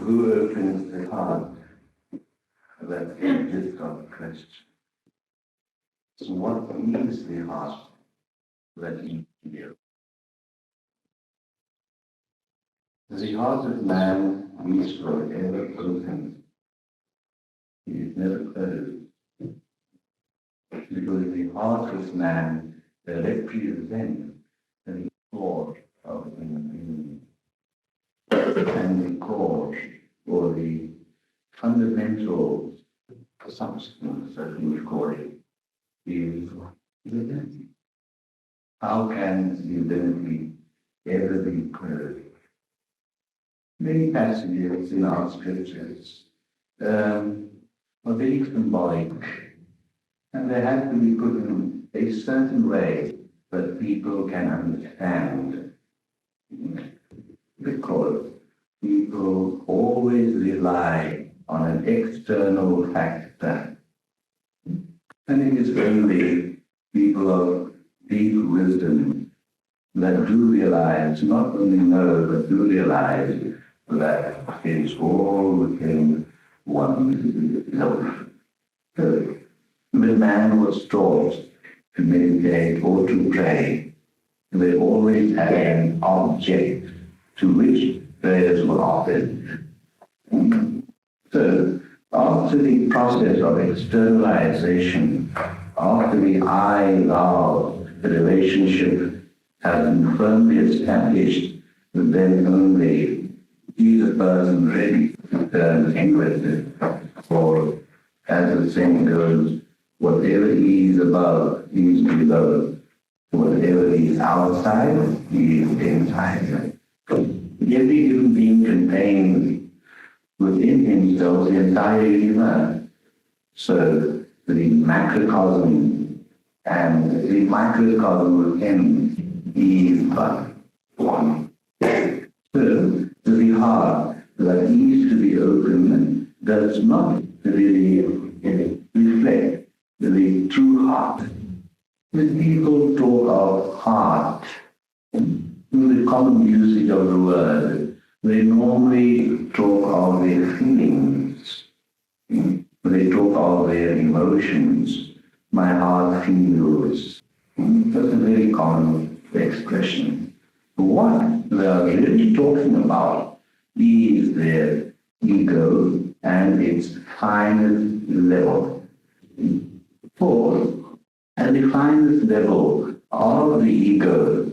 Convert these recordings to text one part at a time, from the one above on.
who opens the heart? That is God's question. So what is the heart that needs to be opened? The heart of man is forever open. It is never closed. Because the heart of man represents the core of human being. And the core, or the fundamental substance, as we call it, is divinity. How can divinity ever be closed? Many passages in our scriptures are very symbolic, and they have to be put in a certain way that people can understand. Because people always rely on an external factor. And it is only people of deep wisdom that do realize, not only know, but do realize that it is all within oneself. So, the man was taught to meditate or to pray. They always had an object to which prayers were offered. So, after the process of externalization, after the I-thou relationship has been firmly established, then only is a person ready to turn inward. For, as the saying goes, whatever is above is below. Whatever is outside is inside. Every human being contains within himself the entire universe. So the macrocosm and the microcosm within is but one. So the heart that needs to be open does not really reflect the true heart. When people talk of heart, in the common usage of the word, they normally talk of their feelings. They talk of their emotions. My heart feels. That's a very common expression. What they are really talking about is their ego and its finest level. For at the finest level of the ego,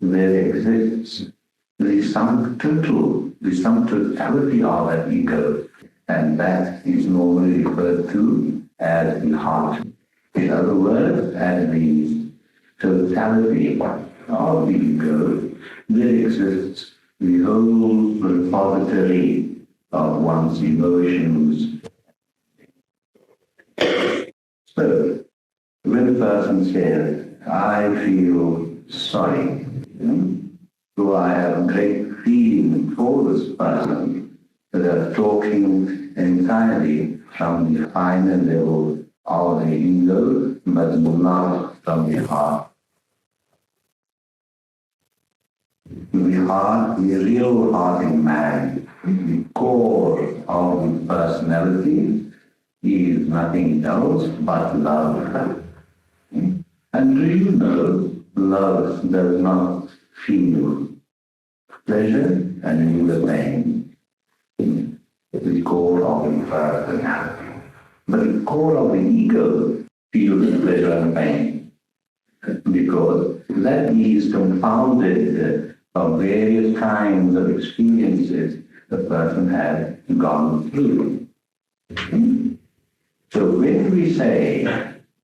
there exists the sum totality of that ego, and that is normally referred to as the heart. In other words, as the totality of the ego, there exists the whole repository of one's emotions. So, when a person says, I feel sorry, so I have great feeling for this person, they are talking entirely from the finer level of the ego, but not from the heart. The heart, the real heart in man, the core of the personality, is nothing else but love. And do you know, love does not feel pleasure and neither pain. The core of the personality. But the core of the ego feels pleasure and pain. Because that is compounded of various kinds of experiences the person has gone through. So when we say,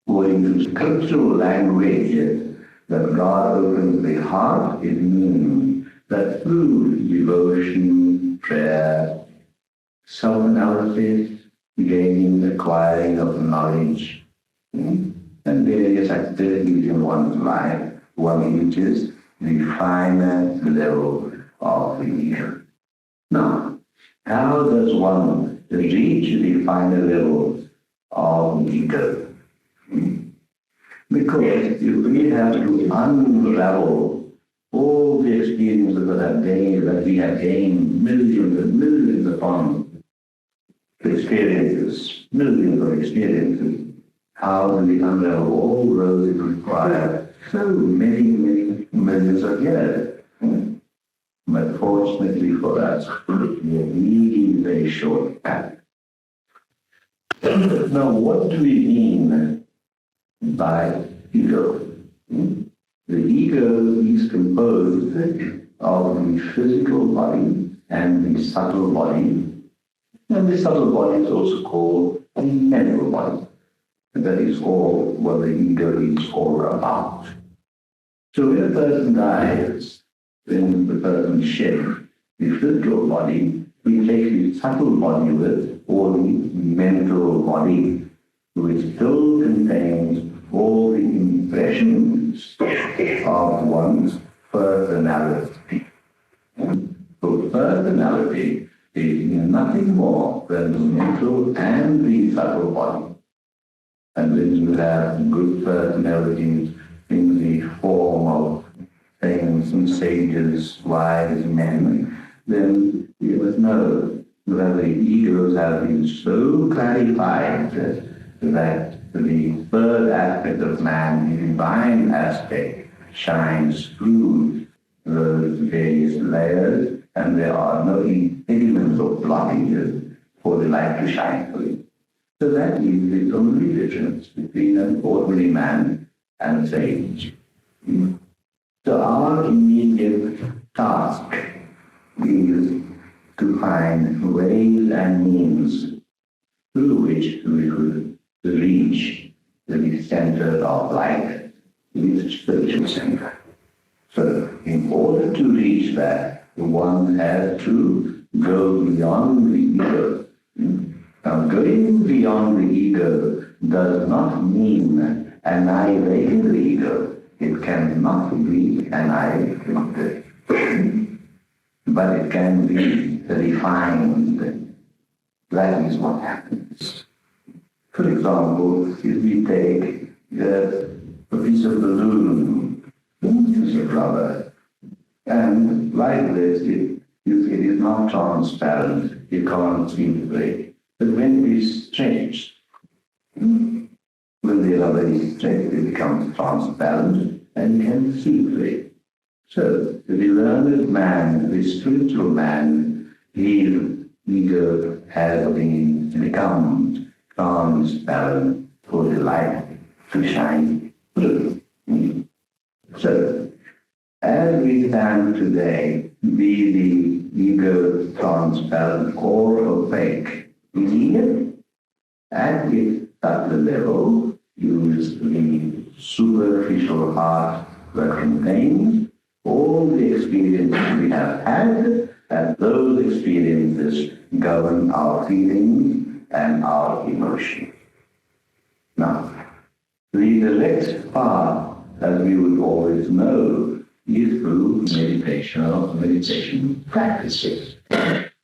according to scriptural language, that God opens the heart, it means that through devotion, prayer, self-analysis, gaining, acquiring of knowledge, and various activities in one's life, one reaches the finer level of the ego. Now, how does one reach the finer level of the ego? Because if we have to unravel all the experiences that we have gained millions and millions upon experiences, millions of experiences. How do we unravel all those? It requires so many, many millions of years. But fortunately for us, we are really very short path. Now, what do we mean by ego? The ego is composed of the physical body and the subtle body. And the subtle body is also called the mental body. And that is all what the ego is all about. So when a person dies, when the person sheds the physical body, we take the subtle body with, or the mental body, which still contains all the impressions of one's personality. So personality is nothing more than the mental and the subtle body. And when you have good personalities in the form of saints and sages, wise men, then you must know that the egos have been so clarified that the third aspect of man, the divine aspect, shines through those various layers, and there are no impediments or blockages for the light to shine through. So that is the only difference between an ordinary man and a sage. So our immediate task is to find ways and means through which we could reach the center of light, the spiritual center. So in order to reach that, one has to go beyond the ego. Now, going beyond the ego does not mean annihilating the ego. It cannot be annihilated, but it can be refined. That is what happens. For example, if we take a piece of balloon, a piece of rubber, and like this, it is not transparent. You can't see the break. But when it is stretched, when the rubber is stretched, it becomes transparent and can see it. So the learned man, the spiritual man, his ego has become transparent for the light to shine through. So as we stand today, be the ego transparent or opaque, at its subtle level, use the superficial heart that contains all the experiences we have had, and those experiences govern our feelings and our emotions. Now, the direct path, as we would always know, is through meditation practices.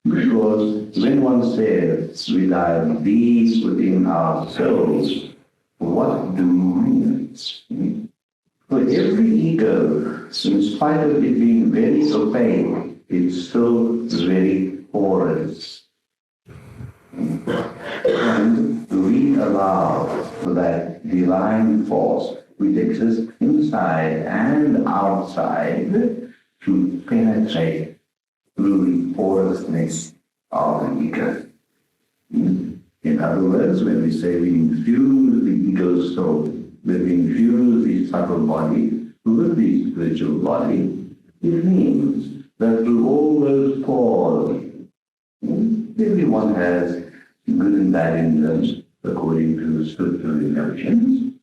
Because when one says we have these within ourselves, what do means? For every ego, in spite of it being very opaque, it's still very porous. And we allow that divine force which exists inside and outside to penetrate through the porousness of the ego. In other words, when we say we infuse the ego soul, when we infuse the subtle body with the spiritual body, it means that through all those pores, everyone has good and bad influence according to spiritual emotions.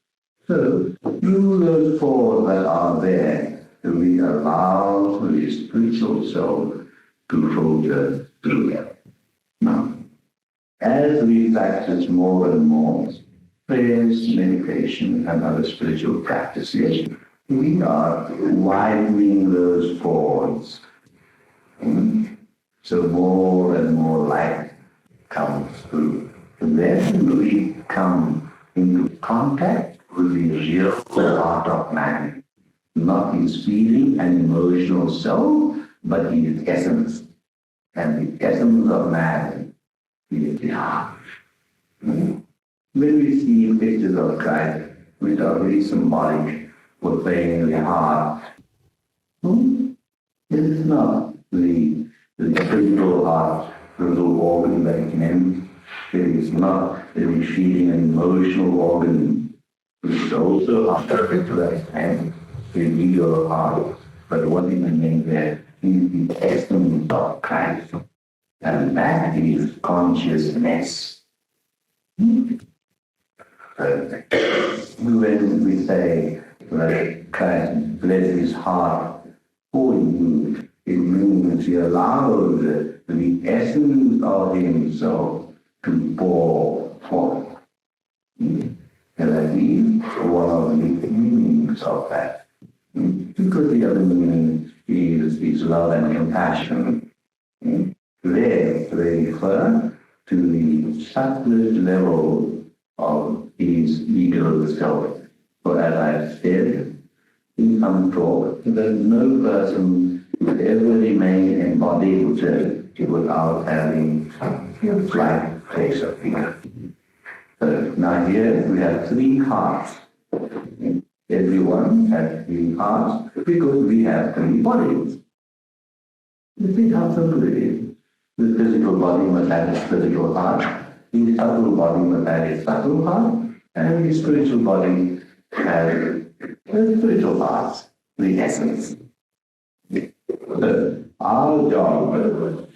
So through those pores that are there, we allow the spiritual soul to filter through them. Now, as we practice more and more prayers, meditation, and other spiritual practices, we are widening those pores. So more and more light comes through. And then we come into contact with the real heart of man. not his feeling and emotional self, but his essence. And the essence of man is the heart. When we see pictures of Christ, which are very symbolic, portraying the heart, it is not the physical heart, the little organ that it can. It is not the feeling and emotional organ, which is also a to that extent, the ego heart. But what we mean there is the essence of Christ. And that is consciousness. When we say that Christ bless his heart for you, it means he allows the essence of himself to pour forth. And that is one of the meanings of that. Because the other meaning is love and compassion. There they refer to the subtlest level of his ego self. For as I've said in some talk, that no person would ever remain embodied without having a slight trace of ego. So now here we have three hearts. Everyone has three hearts because we have three bodies. You see how simple it is. The physical body must have its physical heart, the subtle body must have its subtle heart, and the spiritual body has the spiritual heart, the essence. So our job, the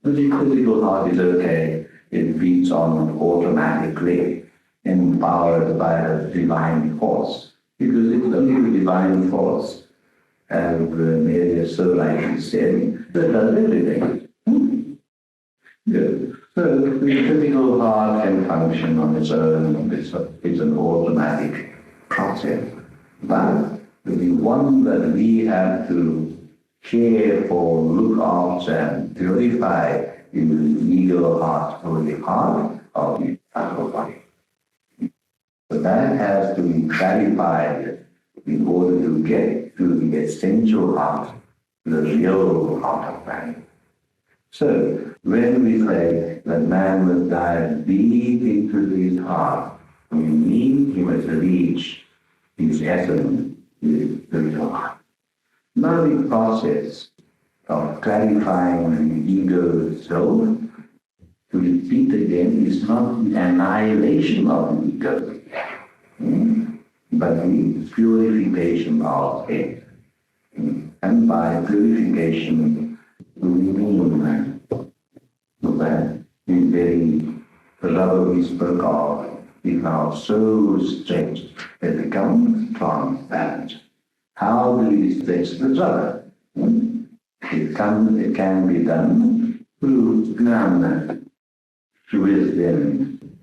physical heart is okay, it beats on automatically, empowered by the divine force, because it's only the divine force, as Mary so rightly said, that does everything. Good. So the physical heart can function on its own. It's an automatic process. But the one that we have to care for, look after, and purify is the ego heart, or the heart of the subtle body. So that has to be clarified in order to get to the essential heart, the real heart of man. So, when we say that man must dive deep into his heart, we mean he must reach his essence, his spiritual heart. Now the process of clarifying the ego self, to repeat again, is not the annihilation of the ego, but the purification of it. And by purification, we mean that the very rubber we spoke of is now so stretched that it becomes transparent. How do we stretch the rubber? It can be done through gnana, through wisdom,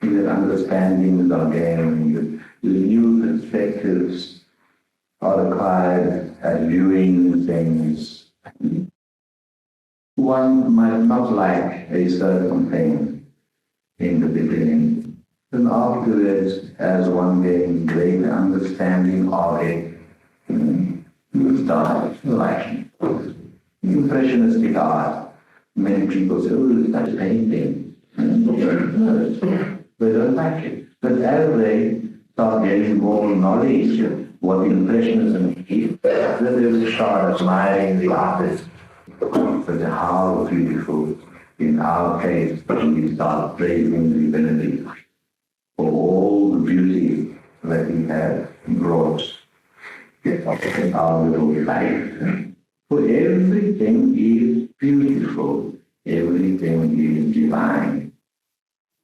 with understandings are gained, the new perspectives are acquired as viewing things. One might not like a certain thing in the beginning, and afterwards, as one gains greater understanding of it, you start liking it. Impressionistic art, many people say, oh, it's such a painting. They don't like it. But as they start getting more knowledge of what impressionism is, then they will start admiring the artist. But how beautiful, in our case, we start praising the divinity for all the beauty that he has brought in our little life. For everything is beautiful, everything is divine.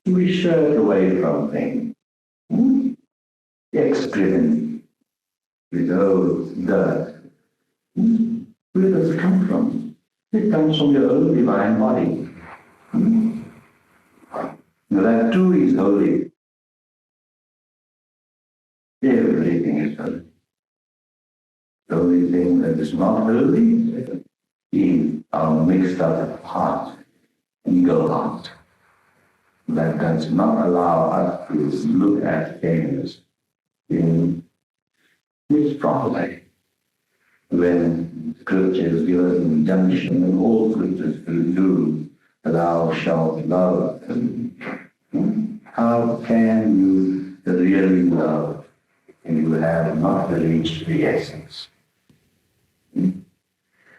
We shirk away from things. Excrement, with old dirt. Where does it come from? It comes from your own divine body. Now that too is holy. Everything is holy. The only thing that is not holy is our mixed up heart, ego heart. That does not allow us to look at things in this properly. When scriptures give us an injunction, and all scriptures will do, thou shalt love. How can you really love if you have not reached the essence?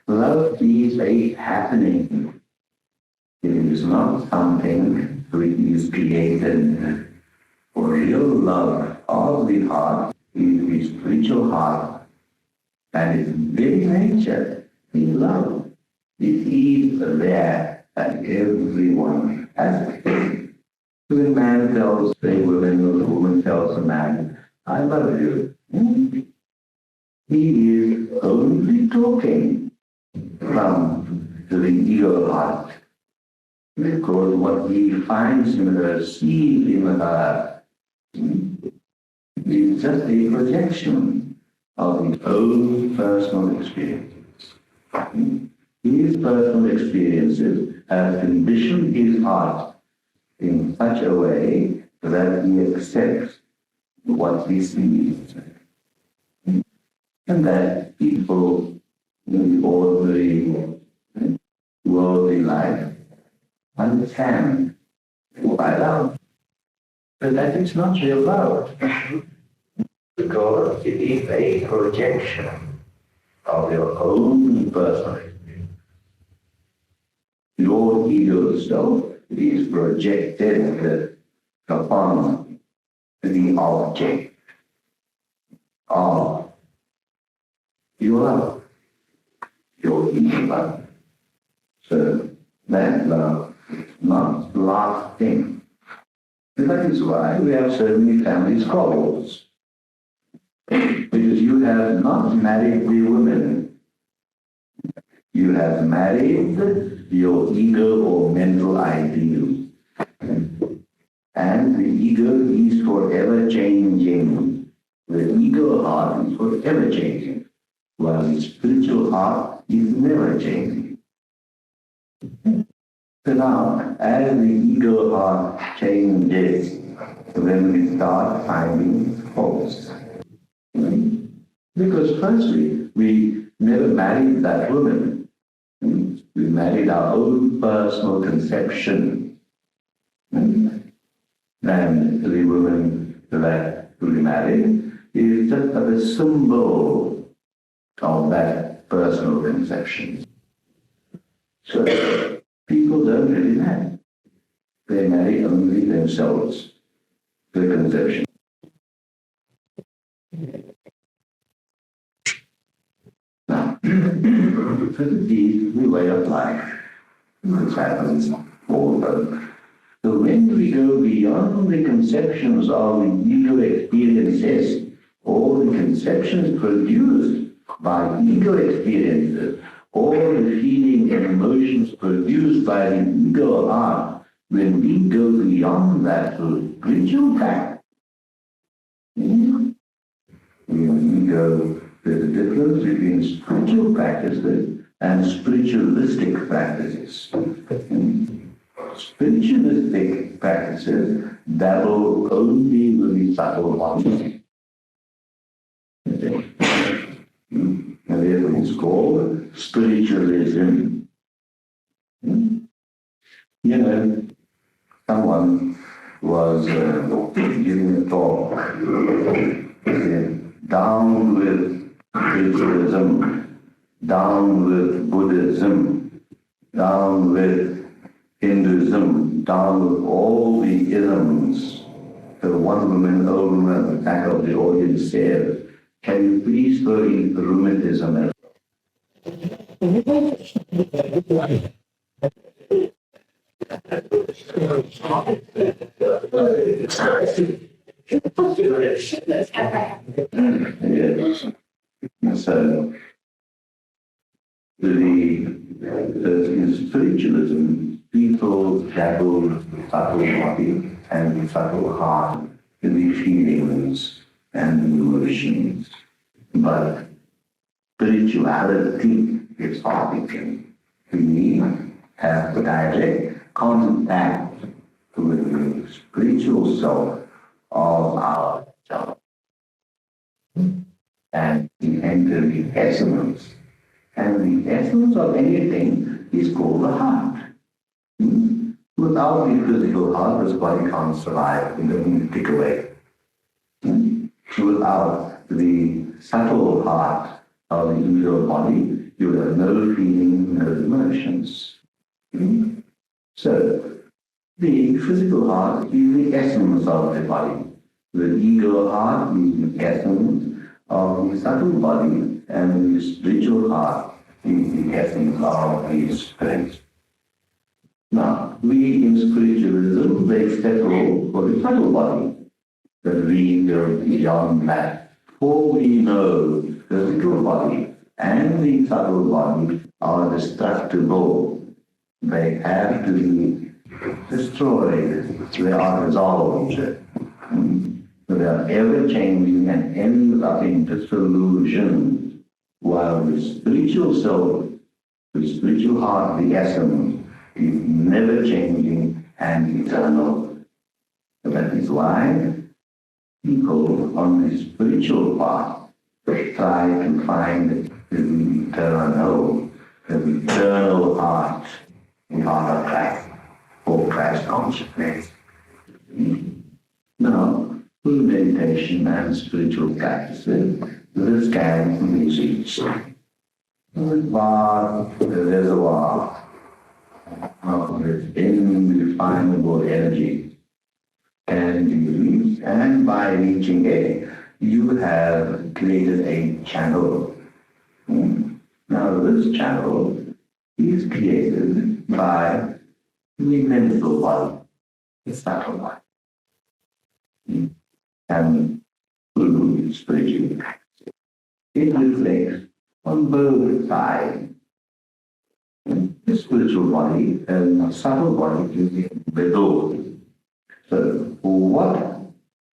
Love is a happening. It is not something which is created. For real love of the heart is the spiritual heart, and its very nature is love. It is there, and everyone has it. When a man tells a woman, or a woman tells a man, I love you, he is only talking from the ego heart. Because what he finds in her, sees in her, is just a projection of his own personal experiences. His personal experiences have conditioned his heart in such a way that he accepts what he sees. And that people in ordinary worldly life understand by love. But that is not real love. Because it is a projection of your own personal experience. Your ego self is projected upon the object of your love, your ego love. So that love is not lasting. And that is why we have so many family squabbles. Because you have not married the woman. You have married your ego or mental ideal. And the ego is forever changing. The ego heart is forever changing, while the spiritual heart is never changing. So now, as the ego heart changes, then we start finding faults. Because firstly, we never married that woman. We married our own personal conception. And the woman that we married is just a symbol of that personal conception. So people don't really marry. They marry only themselves, the conception. Now, this is the way of life. This happens all over. So when we go beyond the conceptions of the ego experiences, all the conceptions produced by ego experiences, all the feeling and emotions produced by the ego heart, when we go beyond that to spiritual fact, when we go, there's a difference between spiritual practices and spiritualistic practices. Spiritualistic practices dabble only with the subtle ones. And therefore it's called spiritualism. Someone was giving a talk, down with spiritualism, down with Buddhism, down with Hinduism, down with all the isms. So one woman over at the back of the audience said, can you please throw in rheumatism? Yes. So in spiritualism, people dabble with the subtle body and the subtle heart, in the feelings and the emotions. But spirituality is everything. We have direct contact with the spiritual self of ourselves. And and we enter the essence. And the essence of anything is called the heart. Without the physical heart, this body can't survive. It doesn't tick away. Without the subtle heart of the individual body, you have no feeling, no emotions. So, the physical heart is the essence of the body. The ego heart is the essence of the subtle body, and the spiritual heart is the essence of the spirit. Now, we in spiritualism, they settle for the subtle body, that we go beyond that. For we know the physical body and the subtle body are destructible. They have to be destroyed. They are dissolved. They are ever changing and end up in dissolution. While the spiritual soul, the spiritual heart, the essence, is never changing and eternal. That is why people on the spiritual path try to find the eternal heart, the heart of Christ, or Christ consciousness. Now, through meditation and spiritual practices, this can be reached. The reservoir of this indefinable energy can be reached, and by reaching it, you have created a channel. Now, this channel is created by the mental body, the subtle body, and through spiritual practice. It reflects on both sides. The spiritual body and the subtle body is in the middle. So, what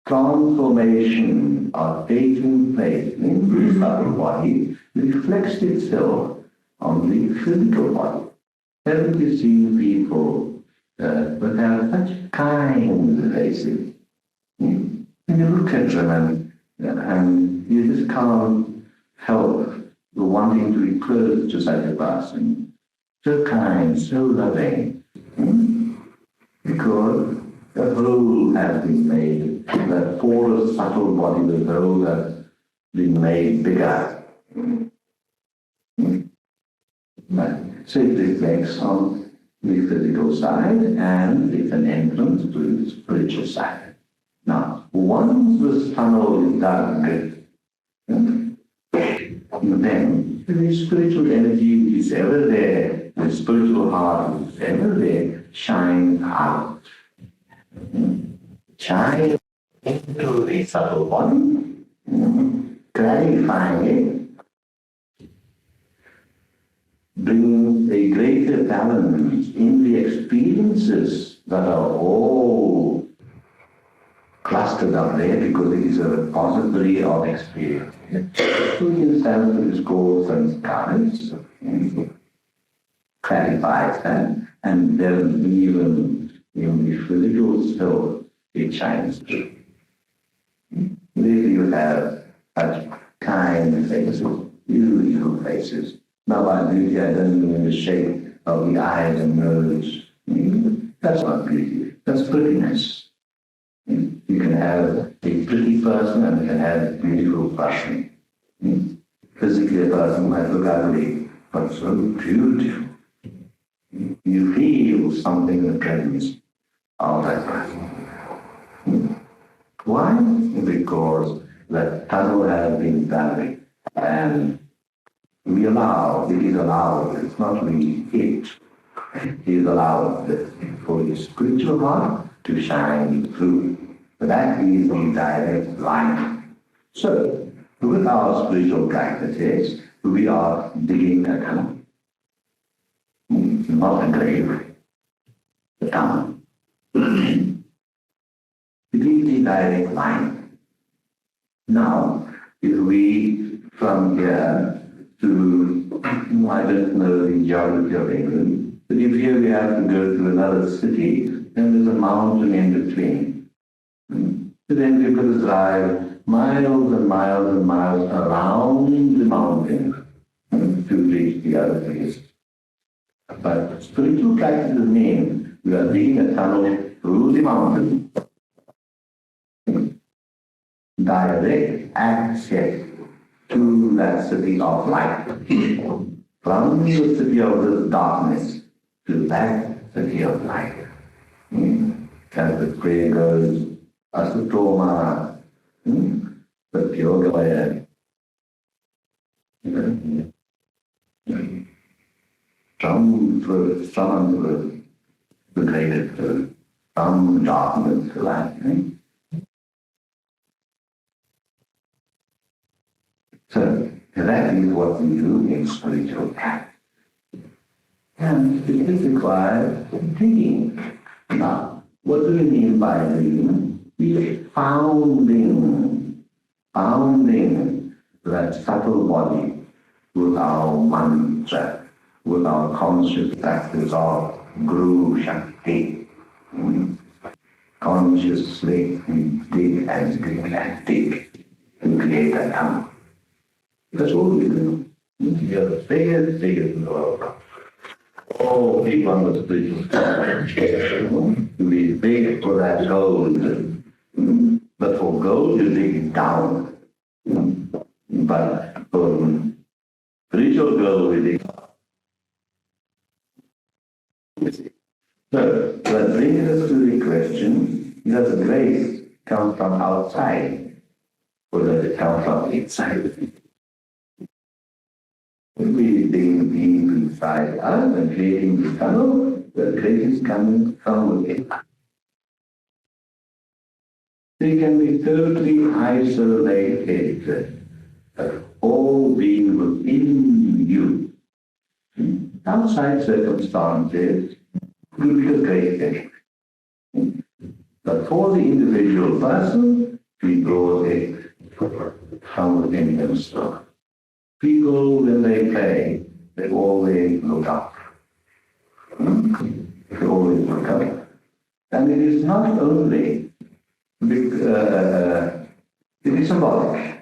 transformation are taking place in the subtle body reflects itself on the physical body. Haven't you seen people that have such kind faces? And you look at them and you just can't help wanting to be close to such a person. So kind, so loving. Because the hole has been made, that porous subtle body, the hole has been made bigger. So it reflects on the physical side and it's an entrance to the spiritual side. Now, once this tunnel is dug, then the spiritual energy is ever there, the spiritual heart is ever there, shines out. Shine into the subtle body, clarifying it, bring a greater balance in the experiences that are all clustered up there because it is a repository of experience. So in Sanskrit is called sanskaras, clarifies that, and then even in the physical self, it shines through. If you have such kind faces, beautiful faces, now by beauty I don't mean the shape of the eyes and nose. That's not beauty, that's prettiness. You can have a pretty person and you can have a beautiful person. Physically a person might look ugly, but so beautiful. You feel something in the presence of that person. Why? Because the tunnel has been dug and we allow, it is allowed, it's not really it is allowed for the spiritual heart to shine through. That is the direct line. So, with our spiritual practices, we are digging a tunnel. Not a grave, the tunnel. It is the direct line. Now, if we, from here to, I don't know the geography of England, but if here we have to go to another city, then there's a mountain in between. So then we've got to drive miles and miles and miles around the mountain to reach the other place. But spiritual practices mean we are digging a tunnel through the mountain, direct access to that city of light, from the city of this darkness to that city of light. As the prayer goes, Asatoma, Satyogaya, some truth, some untruth, the greatest truth, some darkness to light. So that is what we do in spiritual practice. And it requires digging. Now, what do we mean by digging? We are founding that subtle body with our mantra, with our conscious practice of Guru Shakti. Consciously we dig and dig and dig and create a tongue. That's all we do. We are the biggest in the world. All people on the spiritual we dig for that gold. But for gold, you dig down. But for spiritual gold, we dig up. So, that brings us to the question, does the grace come from outside or does it come from inside? When we dig deep inside us and creating the tunnel, the grace is coming from within. They can be totally isolated, all being within you. Outside circumstances will be a great thing. But for the individual person, we draw it from within themselves. People, when they play, they always look up. They always look up. And it is not only, it is symbolic.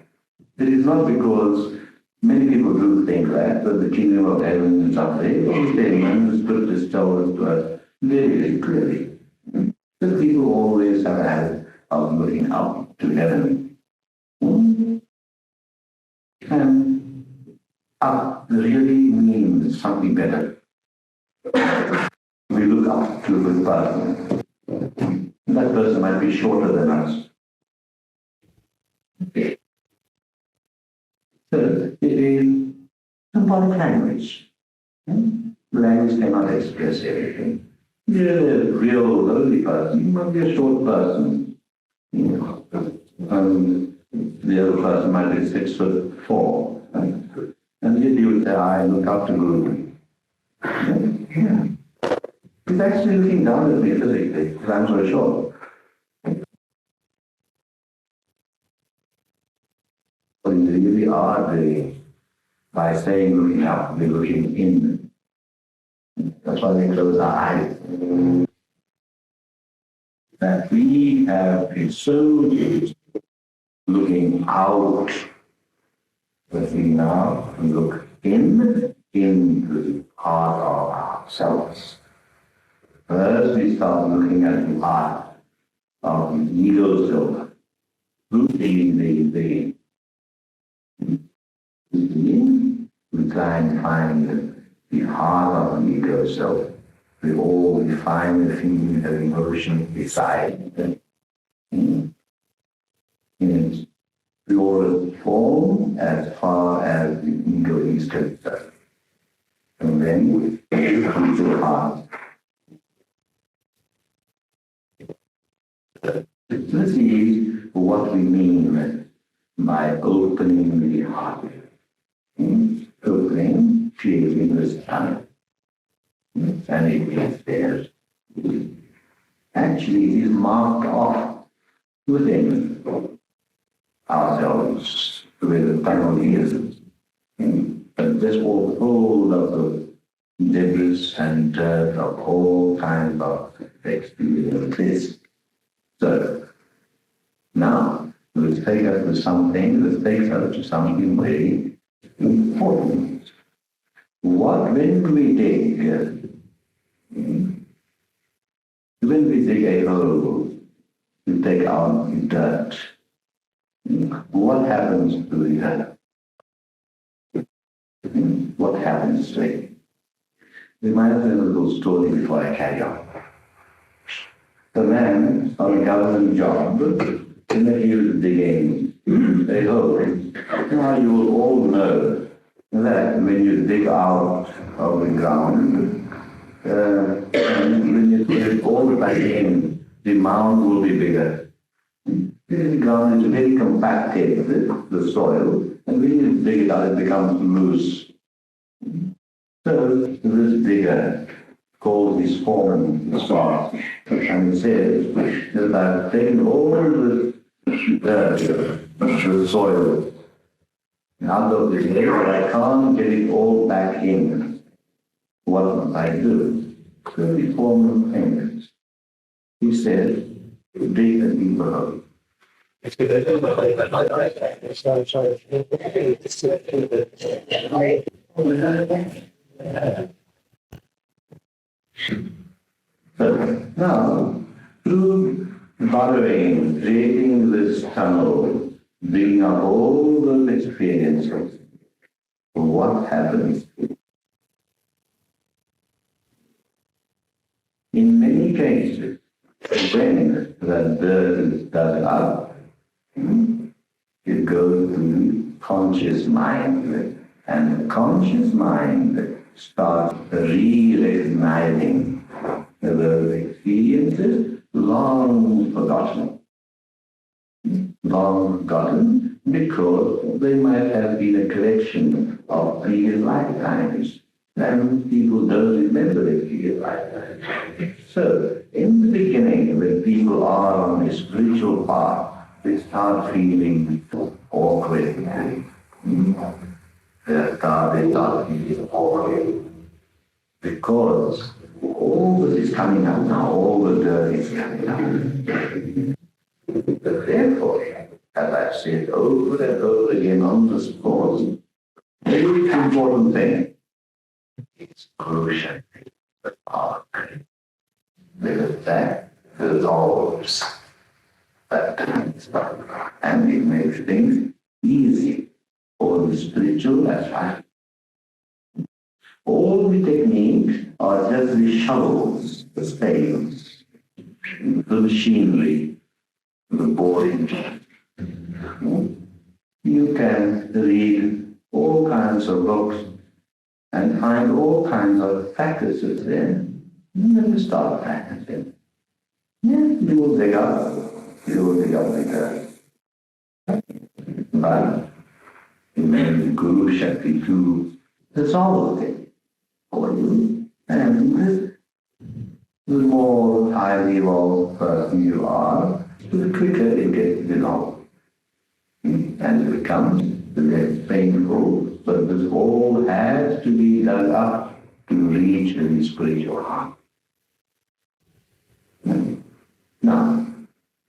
It is not because many people do think that the kingdom of heaven is someday. The statement, the Spirit is told to us very clearly. The people always have a habit of looking up to heaven. And up really means something better. We look up to a good person. That person might be shorter than us. So it is symbolic language. Language cannot express everything. You're a real lowly person, you might be a short person. The other person might be 6'4". And yet you would say, I look up to Guru. Yeah. He's actually looking down at me physically, because I'm so short. What we really are doing by saying looking up, we're looking in. That's why we close our eyes. That we have been so used looking out, that we now look into the heart of ourselves. First we start looking at the heart of the ego self, looking the we try and find the heart of the ego self. We find the feeling, the emotion beside it. In its purest form as far as the ego is concerned. And then we come to the heart. This is what we mean by opening the heart. Opening, creating this tunnel. And it is there. Actually, it is marked off within ourselves where the tunnel is. But this all full of the debris and dirt of all kinds of experiences. So, now, Let's take us to something, let's take us to something very important. When do we dig? When we dig a hole, we take out the dirt. What happens to the dirt? What happens to it? We might have a little story before I carry on. The man on a government job, he was digging a hole. Now you will all know that when you dig out of the ground, when you put it all back in, the mound will be bigger. The ground is very compacted, the soil, and when you dig it out, it becomes loose. So this digger calls his foreman, the spot, and says that I've taken all the soil out of the digger, but I can't get it all back in. What must I do? So the foreman thinks. He said, dig a deeper hole. So now, through burrowing, creating this tunnel, bringing up all those experiences, what happens? In many cases, when the dirt is dug up, it goes to conscious mind, and the conscious mind starts re-recognizing those experiences long forgotten. Long forgotten because they might have been a collection of previous lifetimes, and people don't remember their previous lifetimes. So, in the beginning, when people are on a spiritual path, they start feeling awkward. They start feeling awkward. Because all that is coming up now, all the dirt is coming up. But therefore, as I've said over and over again on this course, the very important thing is crucial, the arc. Because that dissolves that time, and it makes things easy for the spiritual aspect. All the techniques are just the shovels, the spades, the machinery, the boring. You can read all kinds of books and find all kinds of practices there. And then you start practicing. Yeah, you will dig up the dirt. But the Guru Shakti to dissolve it for you. And the more highly evolved person you are, the quicker it gets dissolved. And it becomes less painful, but this all has to be dug up to reach the spiritual heart. Now,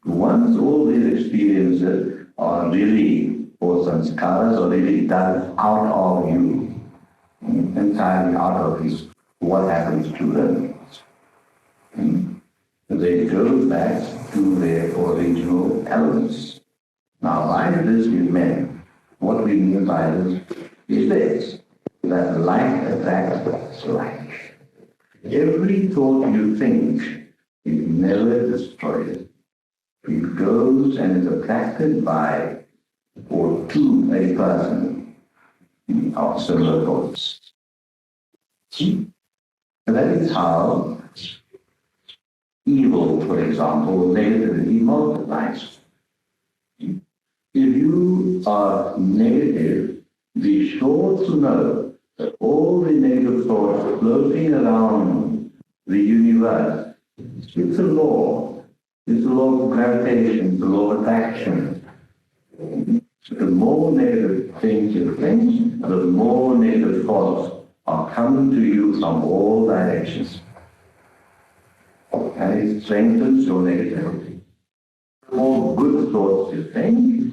once all these experiences are really, or sanskaras are really dug out of you, entirely out of this, what happens to them? They go back to their original elements. Now, by this we mean, what we mean by this is this, that like attracts like. Every thought you think is never destroyed. It goes and is attracted by or to a person of similar thoughts. And that is how evil, for example, negativity multiplies. If you are negative, be sure to know that all the negative thoughts floating around the universe, it's a law. It's the law of gravitation, the law of attraction. The more negative things you think, the more negative thoughts are coming to you from all directions. And it strengthens your negativity. The more good thoughts you think,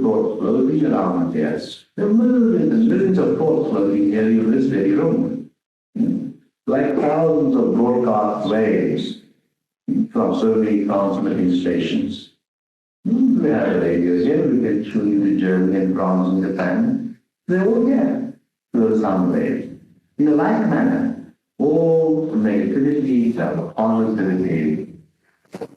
thoughts floating around here. There are millions of thoughts floating here in this very room. Like thousands of broadcast waves from so many transmitting stations. We have a radio here, we can show you the Germany and France and Japan. They're all here. Those sound waves. In a like manner, all negativity and positivity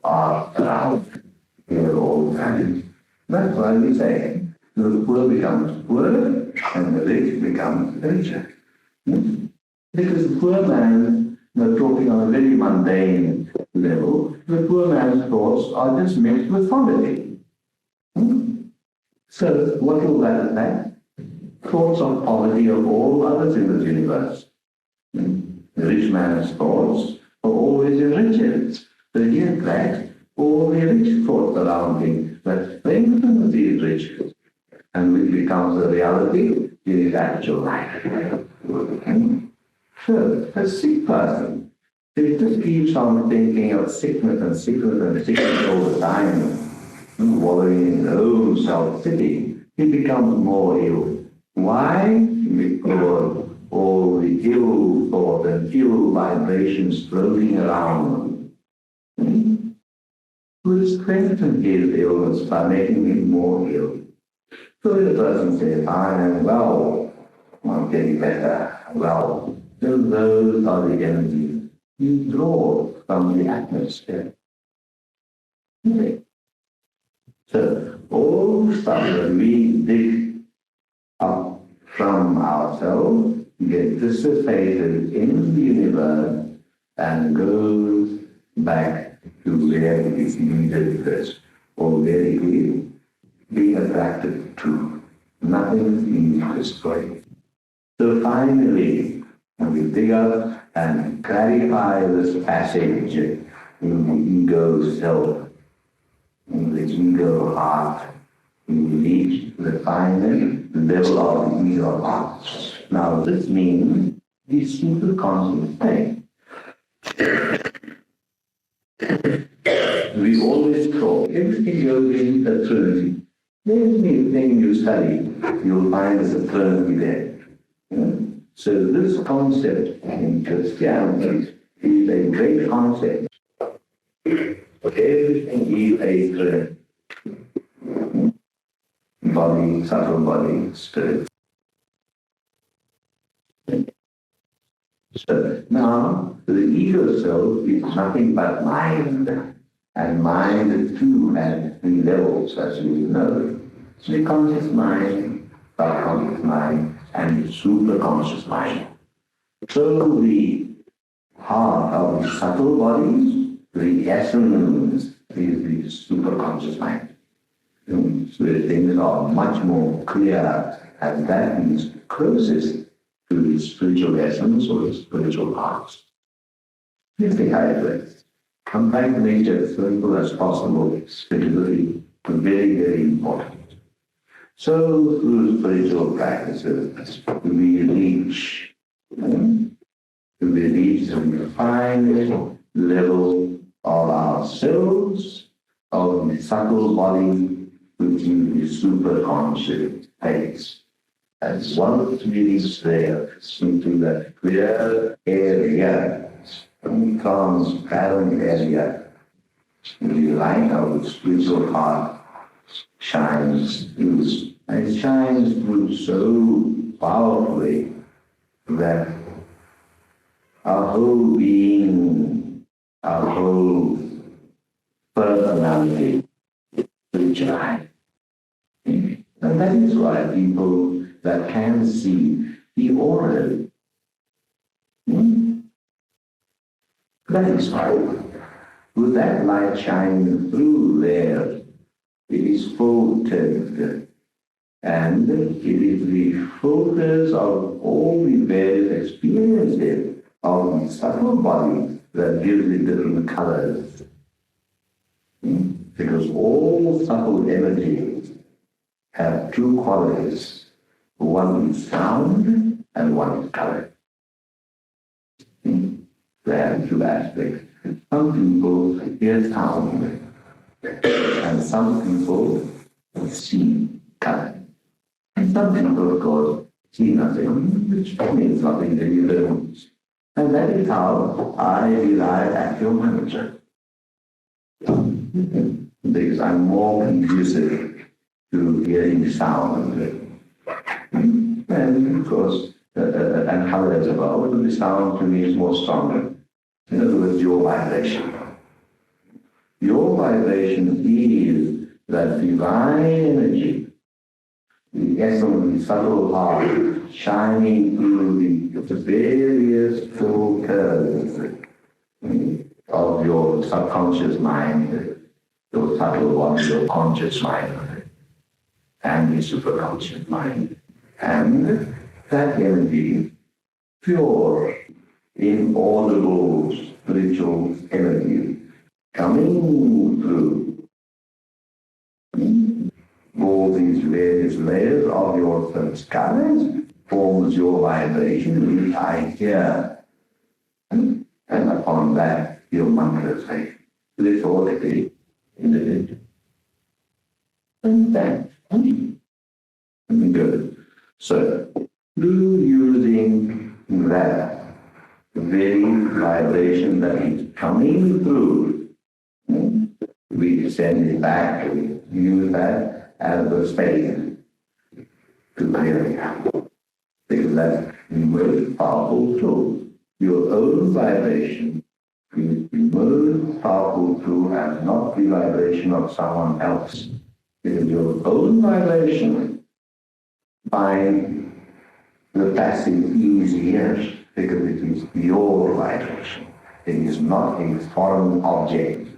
are around. They're all valid. That's why we say the poor becomes poorer and the rich becomes richer. Because the poor man, talking on a very mundane level, the poor man's thoughts are just mixed with poverty. So what will that affect? Thoughts of poverty of all others in this universe. The rich man's thoughts are always enriched. So he attracts all the rich thoughts around him that strengthen these riches, and which becomes a reality in his actual life. So, a sick person, if he just keeps on thinking of sickness and sickness and sickness all the time, wallowing in his own self-pity, he becomes more ill. Why? Because all the ill thought and ill vibrations floating around will strengthen his illness by making him more ill. So the person says, I am well, I'm getting better, well. So those are the energies you draw from the atmosphere. Okay. So all stuff that we dig up from ourselves gets dissipated in the universe and goes back to where it is needed first, or where it is being attracted to. Nothing is being destroyed. So finally, we dig up and clarify this passage in the ego self, in the ego heart. We reach the final level of the ego heart. Now this means the super conscious state. We always talk, everything goes in a trinity. Anything you study, you'll find there's a trinity there. So this concept in Christianity is a great concept. But everything is a trinity. Body, subtle body, spirit. So now the ego self is nothing but mind. And mind too has three levels, as you know. The conscious mind, subconscious mind, and the superconscious mind. So the heart of the subtle bodies, the essence is the superconscious mind. Where things are much more clear, and that is closest to the spiritual essence or the spiritual heart. Here's the idea. Come back to nature as simple as possible, spiritually, very, very important. So through spiritual practices, we reach the final level of ourselves, of the subtle body, which is the superconscious phase. And once we reach there, into that clear area, transparent area, the light of the spiritual heart shines through. And it shines through so powerfully that our whole being, our whole personality will shine. And that is why people that can see the aura, that is why, with that light shining through there, it is filtered. And it is the focus of all the various experiences of the subtle body that gives it different colors. Because all subtle energies have two qualities. One is sound and one is color. They have two aspects. Some people hear sound and some people see color. And some people, of course, see nothing, which means nothing to you don't. And that is how I arrive at your manager. Because I'm more conducive to hearing sound. And of course, and how as well, the sound to me is more stronger. In other words, your vibration. Your vibration is that divine energy, the essence, the subtle heart, shining through the various full curves of your subconscious mind, your subtle one, your conscious mind, and the superconscious mind. And that energy, pure, inaudible spiritual energy, coming through all these various layers of your first colors, forms your vibration, which I hear. And upon that, your mantra say, rhetorically, individual. And that's good. So, through using that very vibration that is coming through, we send it back, we use that as a space to clear it. Because that's the most powerful tool. Your own vibration is the most powerful tool and not the vibration of someone else. Because your own vibration finds the passing easier because it is your vibration. It is not a foreign object.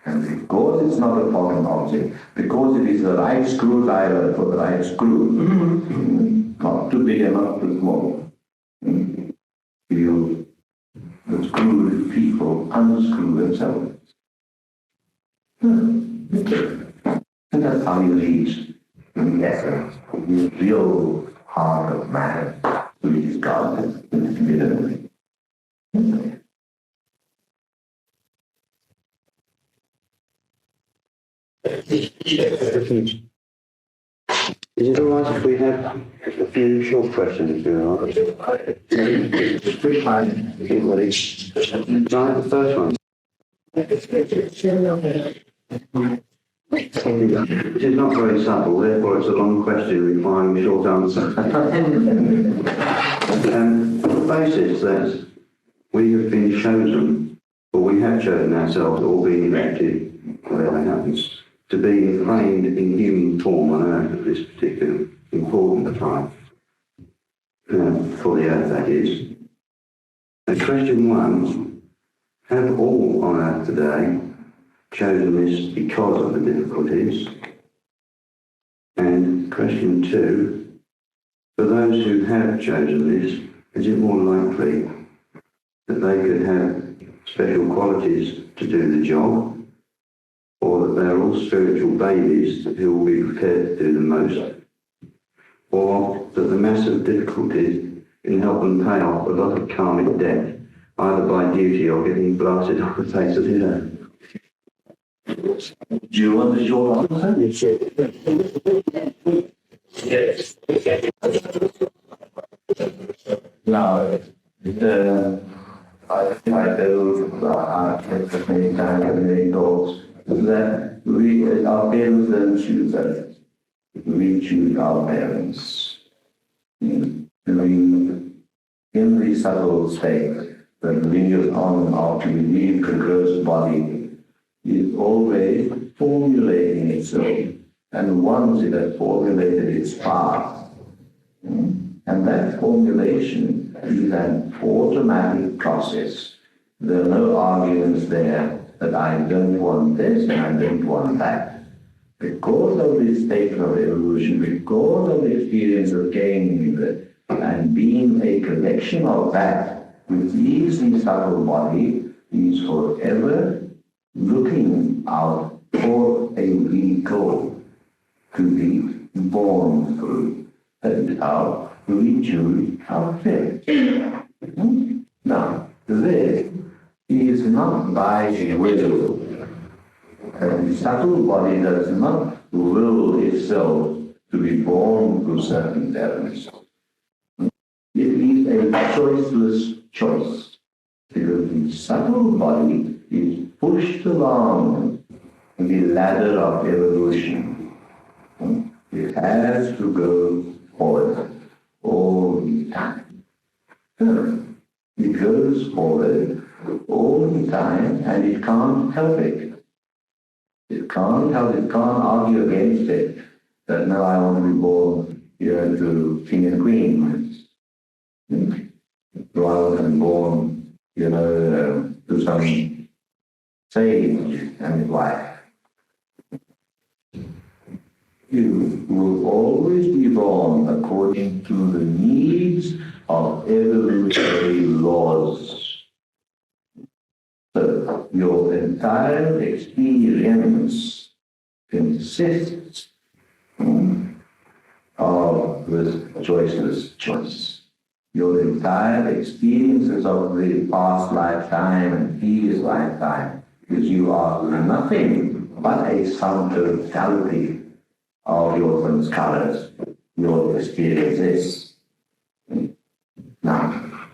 And because it's not a foreign object, because it is the right screwdriver for the right screw, not too big and not too small, you, the screwed people unscrew themselves. And that's how you reach the essence, the real heart of matter, which is God, which is divinity. Is it all right if we have a few short questions, if you're all right? Which one? Anybody? Can I have the first one? It is not very subtle, therefore it's a long question requiring a short answer. On the basis that we have been chosen, or we have chosen ourselves, or been elected, whatever happens, to be framed in human form on Earth at this particular important time, for the Earth that is. And question one, have all on Earth today chosen this because of the difficulties? And question two, for those who have chosen this, is it more likely that they could have special qualities to do the job, or that they're all spiritual babies who will be prepared to do the most, or that the massive difficulties can help them pay off a lot of karmic debt, either by duty or getting blasted off the face of the earth? Do you want the short answer? Yes. Now, I do many times and many talks that our parents don't choose us. We choose our parents. In the subtle state that lingers on and off to leave the gross body is always formulating itself, and once it has formulated its path, and that formulation is an automatic process. There are no arguments there that I don't want this and I don't want that. Because of this state of evolution, because of the experience of gaining it, and being a collection of that, which is the subtle body, is forever looking out for a vehicle to be born through. That is how we choose our fate. Now, this is not by will. The subtle body does not will itself to be born to certain parents. It is a choiceless choice, because the subtle body is pushed along the ladder of evolution. It has to go forward all the time. It goes forward all the time, and it can't help it. It can't argue against it, that now I want to be born to king and queen, rather than born, to some sage and his wife. You will always be born according to the needs of evolutionary laws. So your entire experience consists of this choiceless choice. Your entire experiences of the past lifetime and previous lifetime, because you are nothing but a sum totality of your colors, your experiences. Now,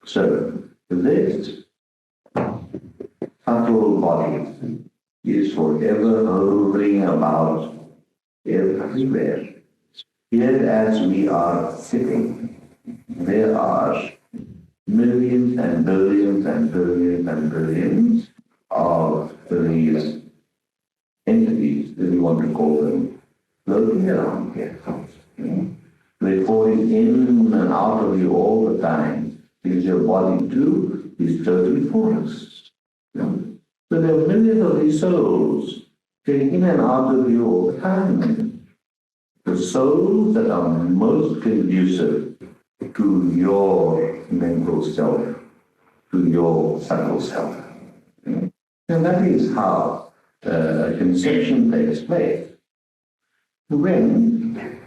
so this subtle body is forever hovering about everywhere. Here, as we are sitting, there are millions and billions and billions and billions of these entities, if you want to call them, floating around here. They're falling in and out of you all the time, because your body too is totally porous. So there are millions of these souls getting in and out of you all the time. The souls that are most conducive to your mental self, to your subtle self. And that is how conception takes place. When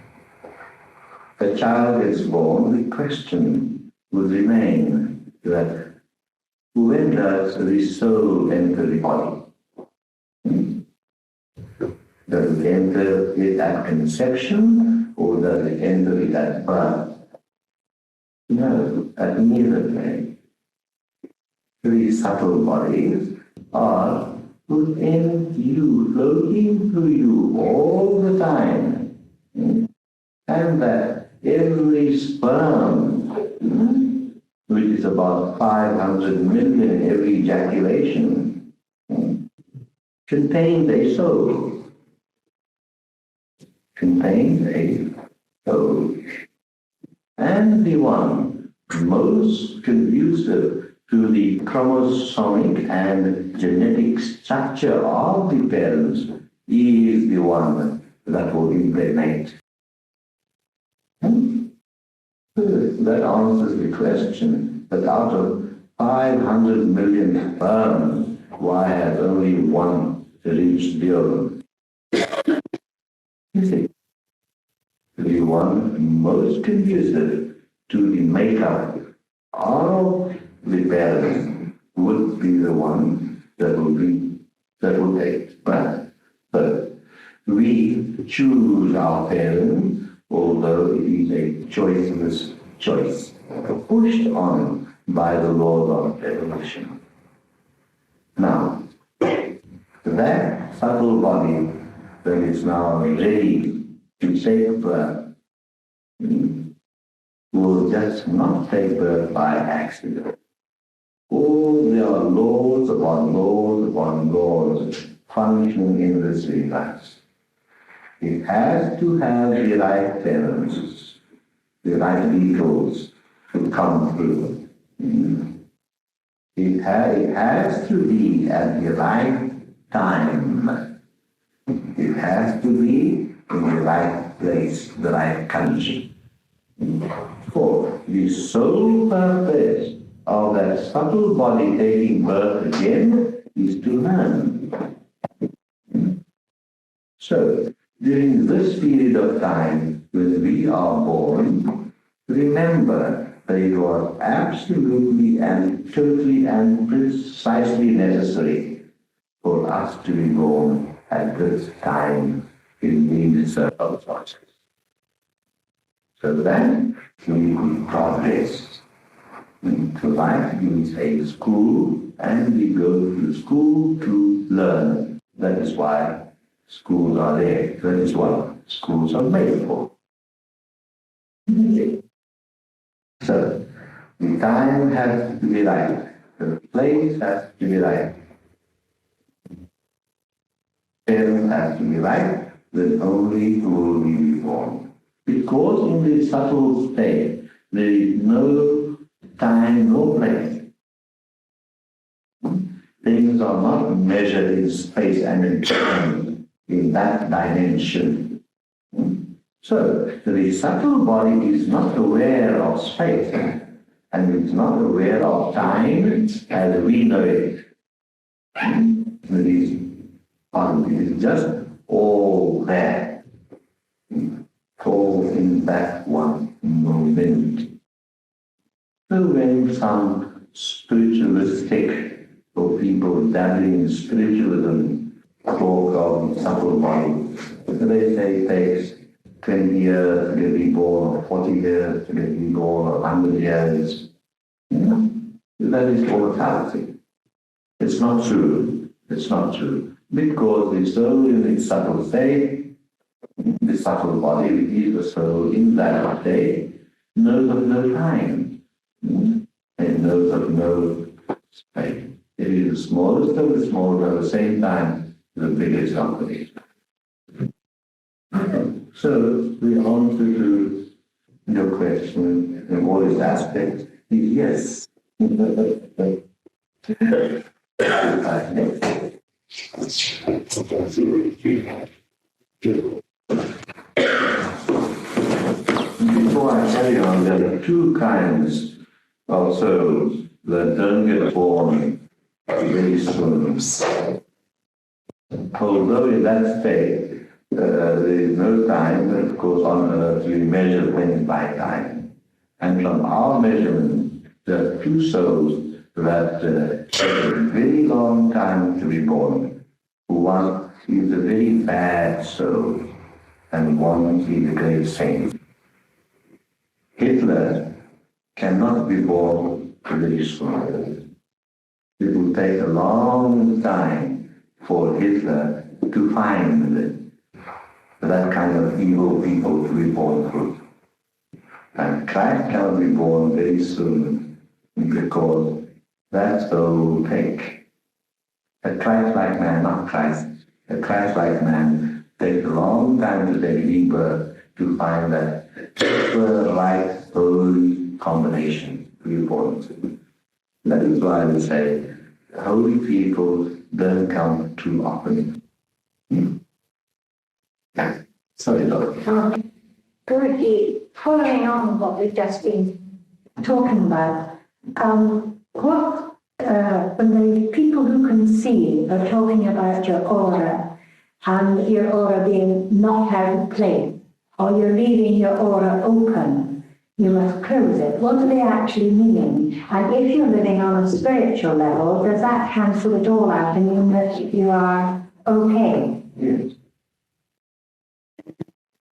a child is born, the question would remain that when does the soul enter the body? Does it enter it at conception, or does it enter it at birth? No, at neither time. Three subtle bodies are within you, floating through you all the time. And that every sperm, which is about 500 million every ejaculation, contains a soul. Contains a soul. And the one most conducive to the chromosomic and genetic structure of the parents is the one that will impregnate. That answers the question that out of 500 million sperms, why has only one reached the ovum? You see, the one most conducive to the makeup of the parents would be the one that will take birth. But we choose our parents, although it is a choiceless choice, pushed on by the laws of evolution. Now, that subtle body that is now ready to take birth will just not take birth by accident. Oh, there are laws upon laws upon laws functioning in this universe. It has to have the right parents, the right vehicles to come through. It has to be at the right time. It has to be in the right place, the right country. For the sole purpose of that subtle body taking birth again is to learn. So, during this period of time when we are born, remember that it was absolutely and totally and precisely necessary for us to be born at this time in these circumstances. So that we could progress into life. We say school, and we go to school to learn. That is why schools are there. That is what schools are made for. So, the time has to be right. The place has to be right. Parents has to be right. Then only will be born. Because in the subtle state, there is no time, no place. Things are not measured in space and in time in that dimension. So the subtle body is not aware of space and is not aware of time as we know it. It is just all there, all in that one moment. So when some spiritualistic or people dabbling in spiritualism talk of subtle body, they say it takes 20 years to get reborn, or 40 years to get reborn, or 100 years. That is all a fallacy. It's not true. It's not true. Because the soul in its subtle state, the subtle body, which is the soul in that state, knows of no time. It knows of no space. It is the smallest of the small, but at the same time, the biggest of the big. So the answer to your question in all its aspects is yes. Before I carry on, there are two kinds of souls that don't get born very soon. Although in that state, there is no time, and of course on earth we measure things by time. And from our measurement, there are two souls that take a very long time to be born. One is a very bad soul, and one is a great saint. Hitler cannot be born very soon. It will take a long time for Hitler to find that kind of evil people to be born through. And Christ cannot be born very soon because that soul will take. A Christ-like man, not Christ, a Christ-like man takes a long time to take rebirth to find that right holy combination to be born to. That is why we say holy people don't come too often. Yeah. Sorry, Doctor. Guruji, following on what we've just been talking about, when the people who can see are talking about your aura and your aura being not out of place, or you're leaving your aura open, you must close it. What do they actually mean? And if you're living on a spiritual level, does that cancel it all out and mean that you are okay? Yes.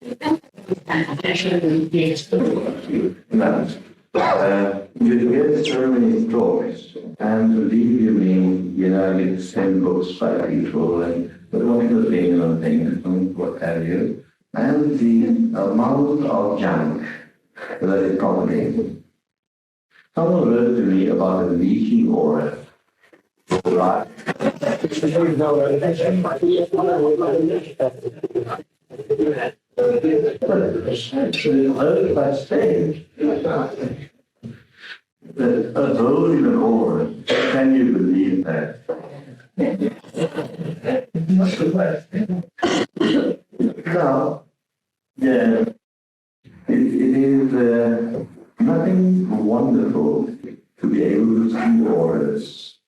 You get so many talks, and believe you me, I get sent books by people, and what you're saying on things, and what have you, and the amount of junk that is propagated. Someone wrote to me about a leaking aura. Right. By saying that a hole in an aura, can you believe that? Now, yeah, it is nothing wonderful to be able to see auras.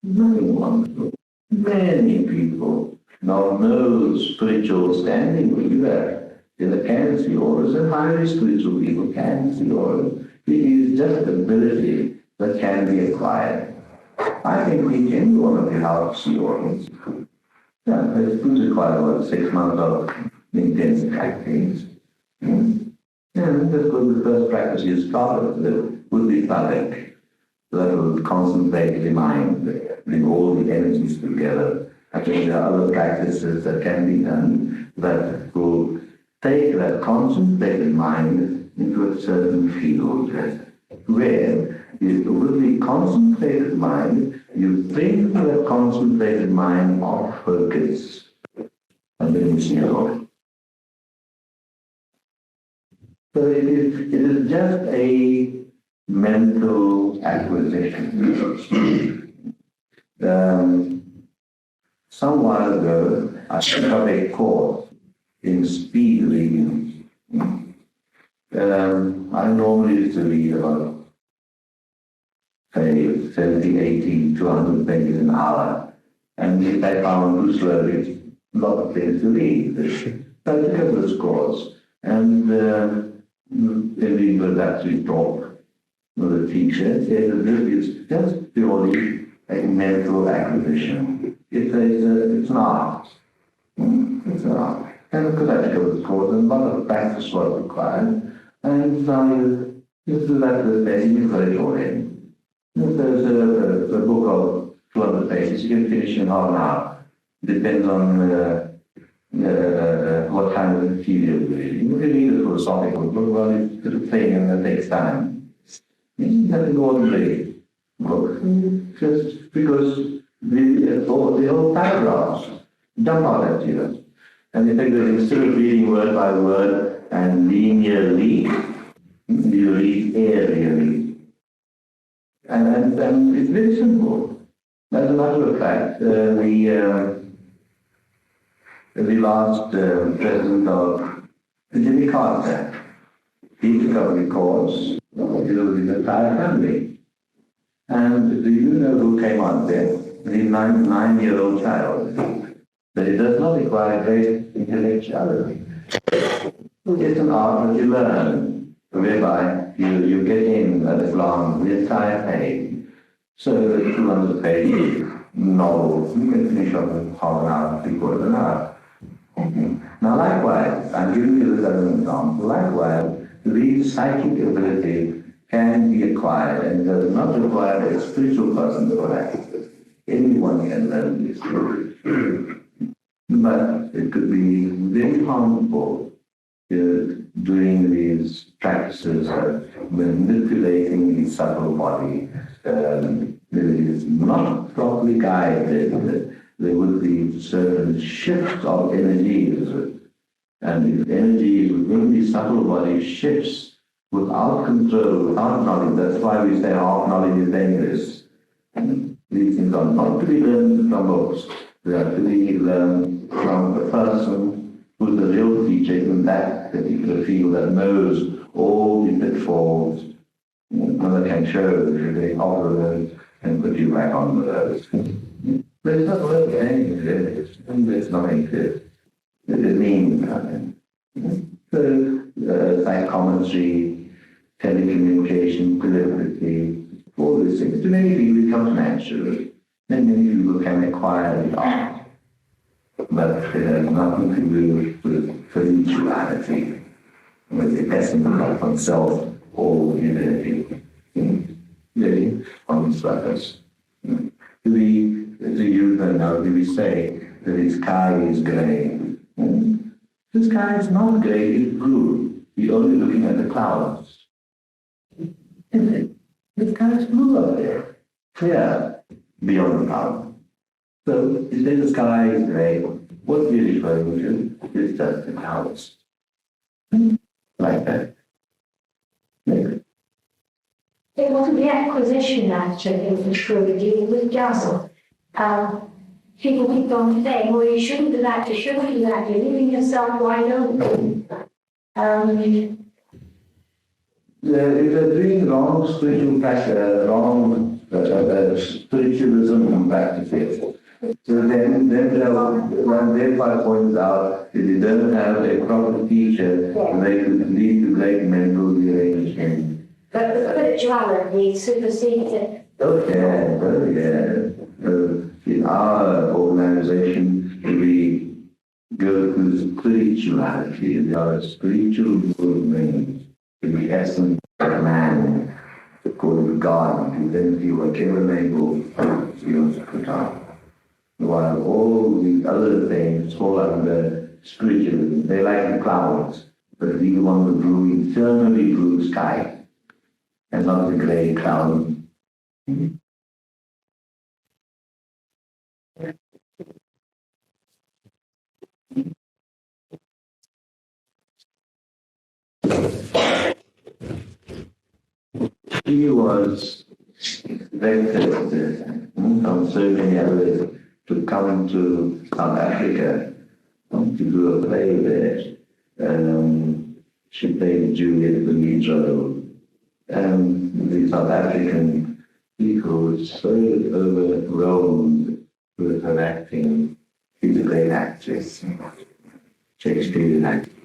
Nothing wonderful. Many people now know spiritual standing either. They can see auras, and highly spiritual people can see auras. It is just ability that can be acquired. I think we can do one of you how to see auras. Yeah, but it does require about 6 months of intense practice. Just go to the first practice you started with would be Thalek. That will concentrate the mind, bring all the energies together. I think there are other practices that can be done that will take that concentrated mind into a certain field where with the concentrated mind, you bring that concentrated mind off focus and then you see it. So it is just a mental acquisition. Some while ago, I took up a course in speed reading. I normally used to read about, say, 70, 80, 200 pages an hour. And if I found too slowly, a lot of things to read. So I took up this course. And we was actually taught with the teacher, said that this is just purely a mental acquisition. It's an art. It's an art. And of course I took up this course, and a lot of practice was required. And so you do that with the best, you've got it all in. If there's a book of 200 pages, you can finish in half an hour. Depends on what kind of material you read. You can read a philosophical book, well, it's sort of plain and it takes time. You have to go on read book, just because the whole paragraphs jump out at you. And in fact, instead of reading word by word and linearly, you read aerially. And it's very simple. As a matter of fact, the last president of Jimmy Carter, he took up the course with his entire family. And do you know who came out there? The 9-year-old child. But it does not require great intellectuality. It's an art that you learn, whereby you get in at a glance the entire page. So the 200-page novel, you can finish up in half an hour, 3/4 an hour. Now likewise, I'm giving you this as an example, likewise, the psychic ability can be acquired and does not require a spiritual person to practice it. Anyone can learn this. But it could be very harmful doing these practices of manipulating the subtle body. It is not properly guided. There would be certain shifts of energies, and if energy within the subtle body shifts without control, without knowledge, that's why we say half knowledge is dangerous. These things are not to be learned from books. They are to be learned from a person who's the real teacher in that particular field that knows all the pitfalls, and that can show the off and put you back on the road. There's not worth anything there. There's nothing to it. It means nothing. So, psychometry, telecommunication, telepathy, all these things. To many people it comes naturally. And many people can acquire the art. But it has nothing to do with spirituality, with the essence of oneself or humanity. Really, on purpose. Do you know, do we say that the sky is grey? The sky is not grey, it's blue. You're only looking at the clouds. Isn't it? The sky is blue up there. Clear beyond the clouds. So, you say the sky is grey, what we're referring to is just the clouds. Like that. Maybe. It wasn't the acquisition actually of the truth, it was just people keep on saying, well, you shouldn't do that, you're leaving yourself wide open. If they're doing wrong spiritual practice, wrong spiritualism practices, so then thereby points out that you don't have a proper teacher, they could lead to great mental derangement. But the spirituality supersedes it. In our organization, we go to spirituality. We are a spiritual movement. the essence of man, according to God, to then see whatever label he wants to put on. While all the other things fall under spiritualism, they like the clouds, but we want the blue, eternally blue sky, and not the grey cloud. He was expected from so many others to come to South Africa to do a play there. She played Juliet the lead role. And the South African people were so overwhelmed with her acting. She's a great actress. Shakespearean actress.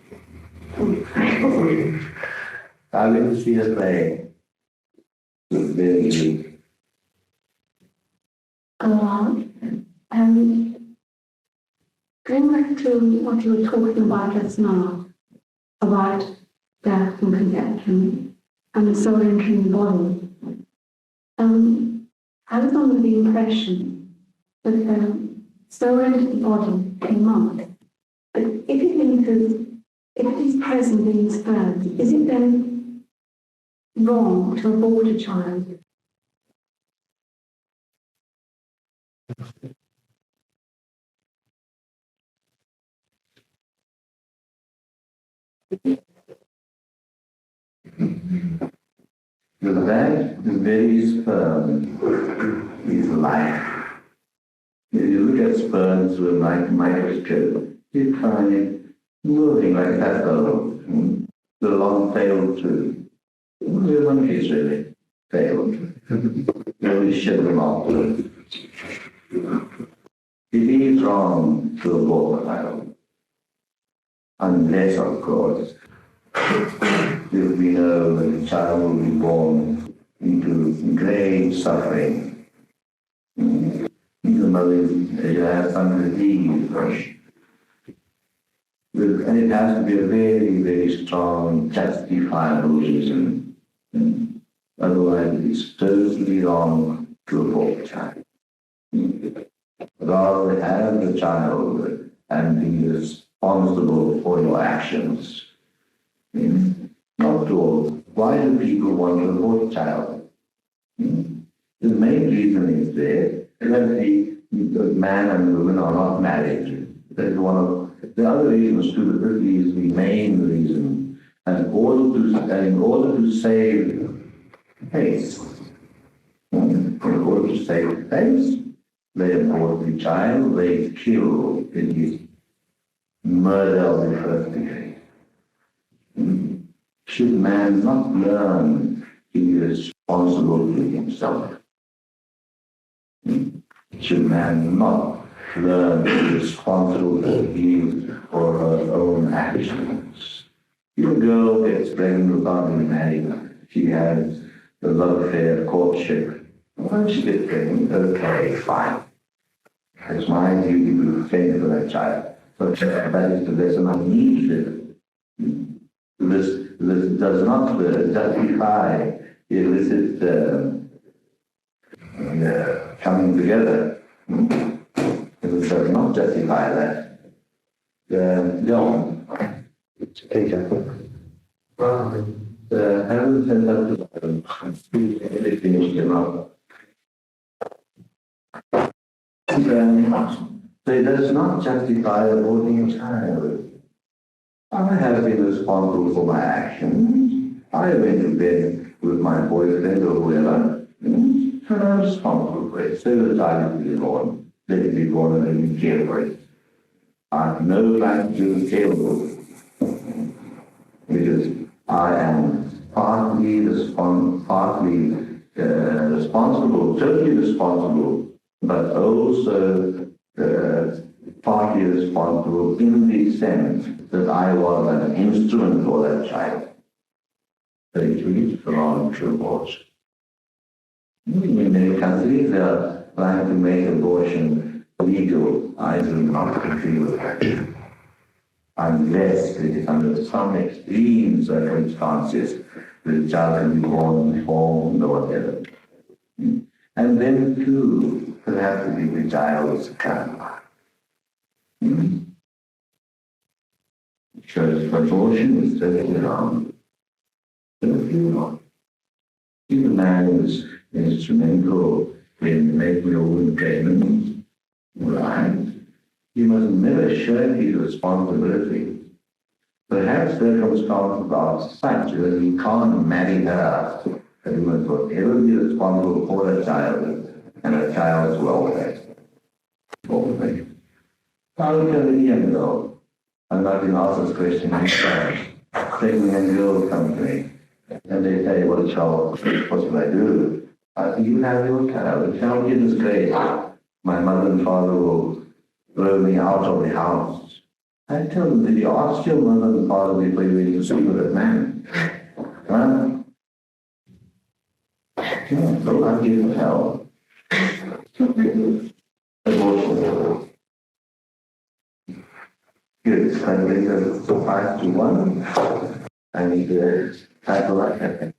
I went to see her play. It was very unique. Going back to what you were talking about just now, about death and conception and the soul entering the body, I was under the impression that the soul entered the body came out. But if it is present in the sperm, is it then wrong to abort a child? The very sperm is life. If you look at sperms with a microscope, you find it moving like that, the long tail too. The monkeys really failed. Really shut them off. It is wrong to abort a child, unless, of course, if we know that the child will be born into grave suffering. The mother has some disease, and it has to be a very, very strong, justifiable reason. Otherwise, it's totally wrong to abort the child. Rather have the child and be responsible for your actions. Not at all. Why do people want to abort a child? The main reason is there that the man and the woman are not married. That is one of the other reasons too, but this is the main reason. And in order to save face, they abort the child, they kill, it is murder of the first degree. Should man not learn to be responsible to himself? Should man not learn to be responsible for his or her own actions? If a girl gets pregnant without being married, she has a love affair, courtship. Once she gets pregnant, okay, fine. It's my duty to fend for that child. But that is the lesson I need to do. This does not justify illicit coming together. It does not justify that. John. Peter. Haven't sent up to finished him up. So it does not justify aborting a child. I have been responsible for my actions. I went to bed with my boyfriend or whoever. And I'm responsible for it. So the child is to be born. Let it be born and let me care for it. I have no right to care for it. Because I am partly responsible, totally responsible, but also partly responsible in the sense that I was an instrument for that child. So it is wrong to abort. In many countries, they are trying to make abortion legal. I do not agree with that. unless it is under some extreme circumstances the child can be born deformed or whatever. And then too, perhaps it is the child's karma. Because abortion is certainly wrong. But if you know, if a man is instrumental in making a woman pregnant, right, he must never shirk his responsibility. Perhaps circumstances are such that he can't marry her, that he must forever be responsible for a child and a child's welfare. Okay. How can a young girl? I'm not been asked this question many times. Taking a girl comes to me and they say, well, child, what should I do? I think you have your child. The child is great. My mother and father will throw me out of the house. I tell them, did you ask your mother and father before you went to sleep with that man? Huh? Yeah, so I give hell. Abortion. Good. I believe that 5 to 1. I need to tackle that.